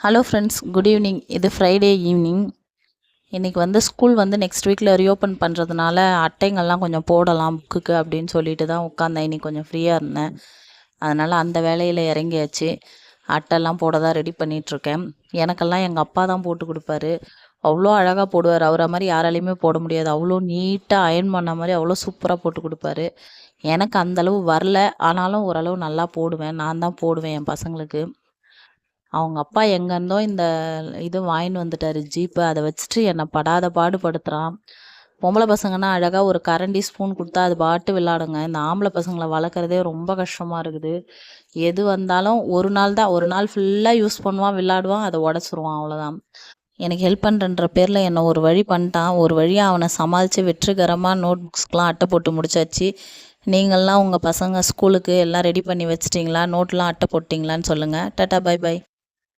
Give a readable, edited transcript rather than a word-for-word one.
Hello friends, good evening. இது Friday evening. இன்றைக்கி school next வீக்கில் ரீஓப்பன் பண்ணுறதுனால அட்டைங்கள்லாம் கொஞ்சம் போடலாம் புக்குக்கு அப்படின்னு சொல்லிட்டு தான் உட்காந்தேன். இன்றைக்கி கொஞ்சம் ஃப்ரீயாக இருந்தேன். அதனால் அந்த வேலையில் இறங்கியாச்சு. அட்டைலாம் போட தான் ரெடி பண்ணிகிட்ருக்கேன். எனக்கெல்லாம் எங்கள் அப்பா தான் போட்டு கொடுப்பாரு. அவ்வளோ அழகாக போடுவார். அவரை மாதிரி யாராலையுமே போட முடியாது. அவ்வளோ நீட்டாக அயர்ன் பண்ண மாதிரி அவ்வளோ சூப்பராக போட்டு கொடுப்பாரு. எனக்கு அந்தளவு வரல, ஆனாலும் ஓரளவு நல்லா போடுவேன். நான் தான் போடுவேன் என் பசங்களுக்கு. அவங்க அப்பா எங்கேருந்தோ இந்த இது வாங்கின்னு வந்துட்டார் ஜீப்பை. அதை வச்சுட்டு என்னை படாத பாடுபடுத்துகிறான். பொம்பளை பசங்கன்னா அழகாக ஒரு கரண்டி ஸ்பூன் கொடுத்தா அது பாட்டு விளாடுங்க. இந்த ஆம்பளை பசங்களை வளர்க்குறதே ரொம்ப கஷ்டமாக இருக்குது. எது வந்தாலும் ஒரு நாள் ஃபுல்லாக யூஸ் பண்ணுவான், விளாடுவான், அதை உடச்சிருவான், அவ்வளோதான். எனக்கு ஹெல்ப் பண்ணுறன்ற பேரில் என்னை ஒரு வழி பண்ணிட்டான். ஒரு வழியாக அவனை சமாளித்து வெற்றிகரமாக நோட் புக்ஸ்க்கெலாம் அட்டை போட்டு முடிச்சாச்சு. நீங்கள்லாம் உங்கள் பசங்க ஸ்கூலுக்கு எல்லாம் ரெடி பண்ணி வச்சிட்டிங்களா? நோட்லாம் அட்டை போட்டிங்களான்னு சொல்லுங்கள். Ta-ta, bye by.